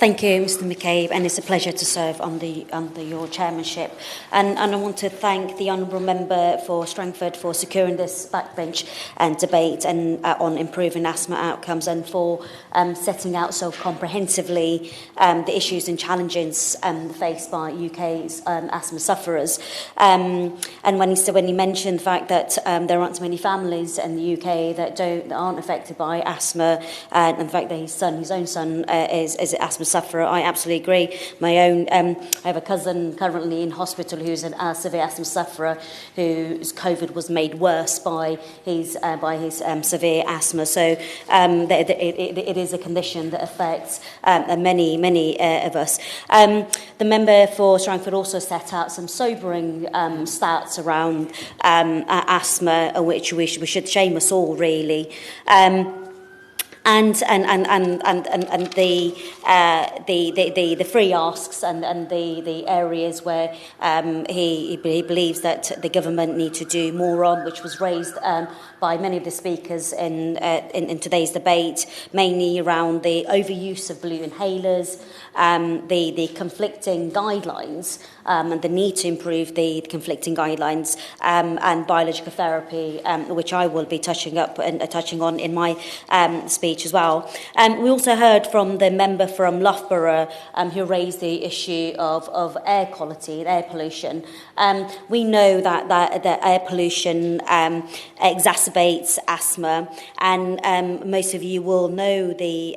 Thank you, Mr McCabe, and it's a pleasure to serve under your chairmanship. And I want to thank the honourable member for Strangford for securing this backbench debate and on improving asthma outcomes, and for setting out so comprehensively the issues and challenges faced by UK's asthma sufferers. And when he mentioned the fact that there aren't so many families in the UK that aren't affected by asthma, and the fact that his own son is an asthma sufferer, I absolutely agree. I have a cousin currently in hospital who's a severe asthma sufferer whose COVID was made worse by his severe asthma. So it is a condition that affects many of us. The member for Strangford also set out some sobering stats around asthma, which we should shame us all, really. And the three asks and the areas where he believes that the government need to do more on, which was raised by many of the speakers in today's debate, mainly around the overuse of blue inhalers, the conflicting guidelines, and the need to improve the conflicting guidelines, and biological therapy, which I will be touching on in my speech as well. We also heard from the member from Loughborough who raised the issue of air quality and air pollution. We know that air pollution exacerbates asthma, and most of you will know the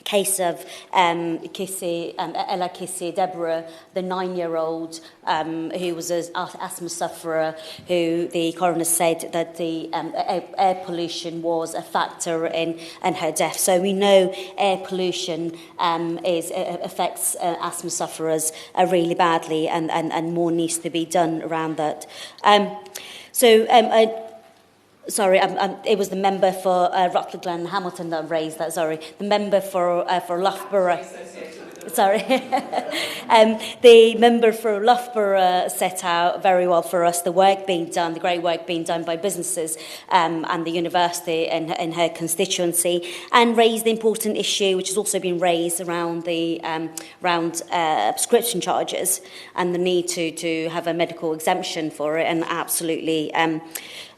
case of Ella Kissy Deborah, the 9-year-old who was an asthma sufferer, who the coroner said that the air pollution was a factor in her death. So we know air pollution affects asthma sufferers really badly, and more needs to be done around that. It was the member for Rutland Hamilton that raised that. Sorry, the member for Loughborough. Sorry, the member for Loughborough set out very well for us the great work being done by businesses and the university in her constituency, and raised the important issue, which has also been raised around the prescription charges and the need to have a medical exemption for it, and absolutely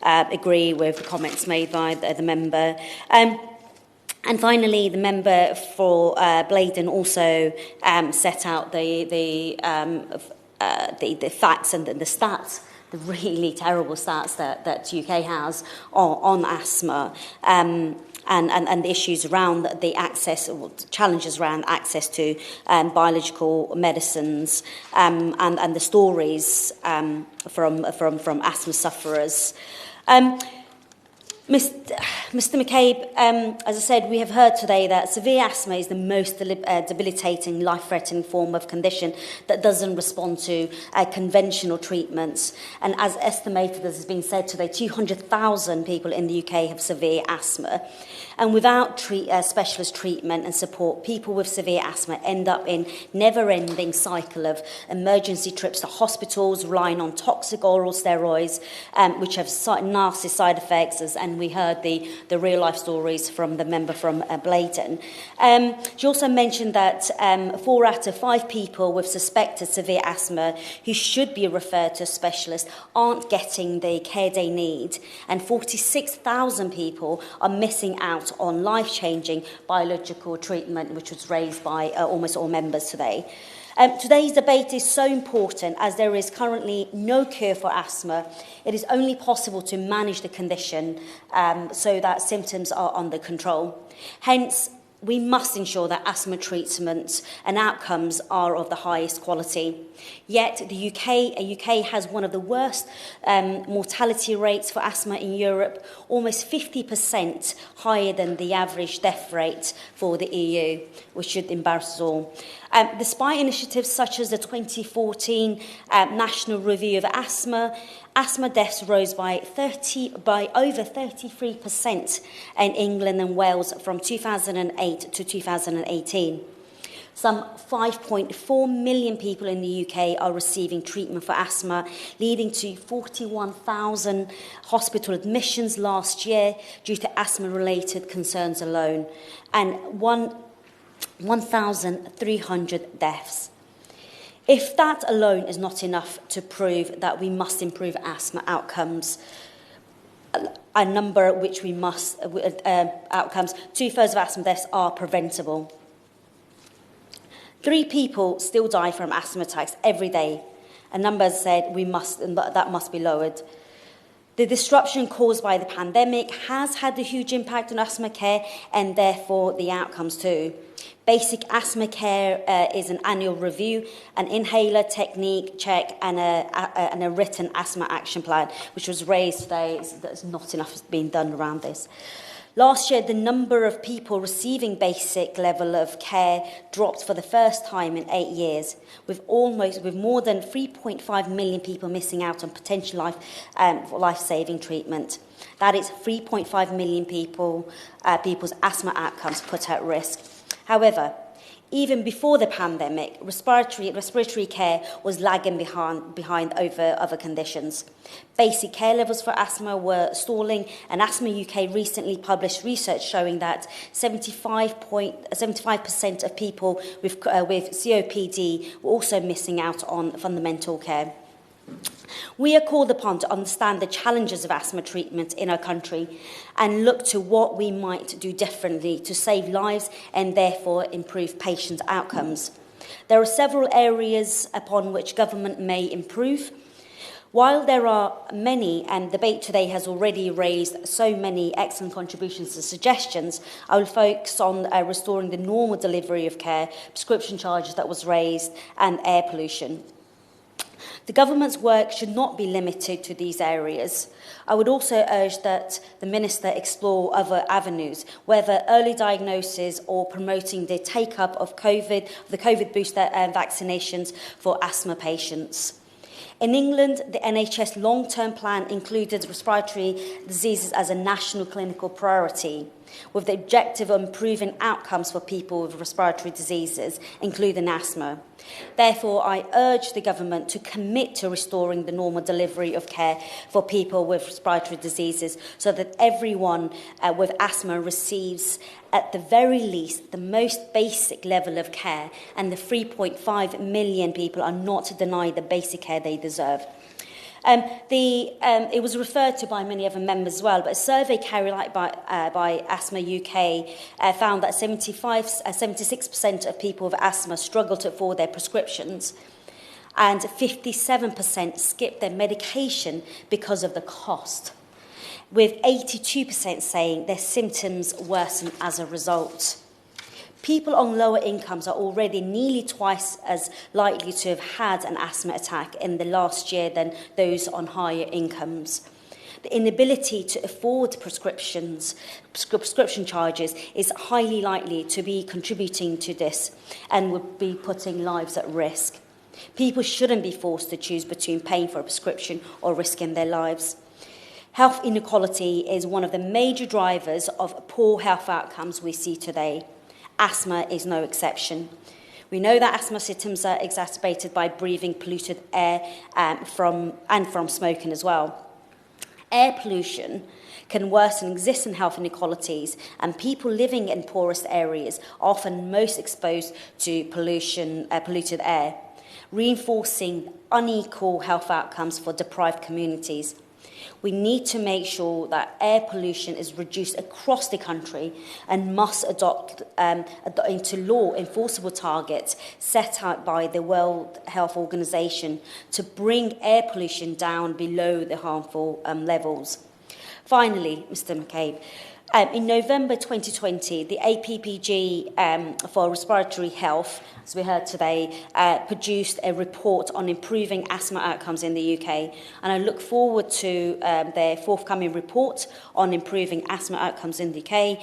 agree with the comments made by the member. And finally, the member for Blaydon also set out the facts and the stats, the really terrible stats that UK has on asthma, and the issues around the access, or challenges around access to biological medicines, and the stories from asthma sufferers. Mr McCabe, as I said, we have heard today that severe asthma is the most debilitating, life-threatening form of condition that doesn't respond to conventional treatments. And as estimated, as has been said today, 200,000 people in the UK have severe asthma. And without specialist treatment and support, people with severe asthma end up in never-ending cycle of emergency trips to hospitals, relying on toxic oral steroids, which have nasty side effects, and we heard the real-life stories from the member from Blaydon. She also mentioned that 4 out of 5 people with suspected severe asthma who should be referred to a specialist aren't getting the care they need, and 46,000 people are missing out on life-changing biological treatment, which was raised by almost all members today. Today's debate is so important as there is currently no cure for asthma. It is only possible to manage the condition so that symptoms are under control. Hence, we must ensure that asthma treatments and outcomes are of the highest quality. Yet the UK has one of the worst mortality rates for asthma in Europe, almost 50% higher than the average death rate for the EU, which should embarrass us all. Despite initiatives such as the 2014 National Review of Asthma deaths rose by over 33% in England and Wales from 2008 to 2018. Some 5.4 million people in the UK are receiving treatment for asthma, leading to 41,000 hospital admissions last year due to asthma-related concerns alone. And 1,300 deaths. If that alone is not enough to prove that we must improve asthma outcomes, a number which we must, outcomes, 2/3 of asthma deaths are preventable. 3 people still die from asthma attacks every day. A number said that must be lowered. The disruption caused by the pandemic has had a huge impact on asthma care and therefore the outcomes too. Basic asthma care is an annual review, an inhaler technique check and a written asthma action plan, which was raised today. There's not enough being done around this. Last year, the number of people receiving basic level of care dropped for the first time in 8 years, with more than 3.5 million people missing out on potential life-saving treatment. That is 3.5 million people's asthma outcomes put at risk. However, even before the pandemic, respiratory care was lagging behind over other conditions. Basic care levels for asthma were stalling, and Asthma UK recently published research showing that 75% of people with COPD were also missing out on fundamental care. We are called upon to understand the challenges of asthma treatment in our country and look to what we might do differently to save lives and therefore improve patient outcomes. There are several areas upon which government may improve. While there are many, and debate today has already raised so many excellent contributions and suggestions, I will focus on restoring the normal delivery of care, prescription charges that was raised, and air pollution. The government's work should not be limited to these areas. I would also urge that the Minister explore other avenues, whether early diagnosis or promoting the take-up of the COVID booster vaccinations for asthma patients. In England, the NHS long-term plan included respiratory diseases as a national clinical priority, with the objective of improving outcomes for people with respiratory diseases, including asthma. Therefore, I urge the government to commit to restoring the normal delivery of care for people with respiratory diseases so that everyone with asthma receives, at the very least, the most basic level of care, and the 3.5 million people are not denied the basic care they deserve. It was referred to by many other members as well, but a survey carried out by Asthma UK found that 76% of people with asthma struggle to afford their prescriptions, and 57% skip their medication because of the cost, with 82% saying their symptoms worsen as a result. People on lower incomes are already nearly twice as likely to have had an asthma attack in the last year than those on higher incomes. The inability to afford prescription charges is highly likely to be contributing to this and would be putting lives at risk. People shouldn't be forced to choose between paying for a prescription or risking their lives. Health inequality is one of the major drivers of poor health outcomes we see today. Asthma is no exception. We know that asthma symptoms are exacerbated by breathing polluted air from smoking as well. Air pollution can worsen existing health inequalities, and people living in poorest areas are often most exposed to polluted air, reinforcing unequal health outcomes for deprived communities. We need to make sure that air pollution is reduced across the country and must adopt into law enforceable targets set out by the World Health Organization to bring air pollution down below the harmful levels. Finally, Mr. McCabe, in November 2020, the APPG for Respiratory Health, as we heard today, produced a report on improving asthma outcomes in the UK. And I look forward to their forthcoming report on improving asthma outcomes in the UK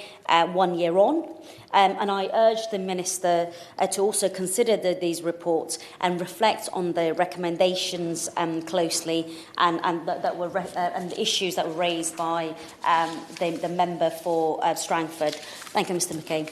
1 year on. And I urge the Minister to also consider these reports and reflect on the recommendations closely and the issues that were raised by the member for Strangford. Thank you, Mr. McCabe.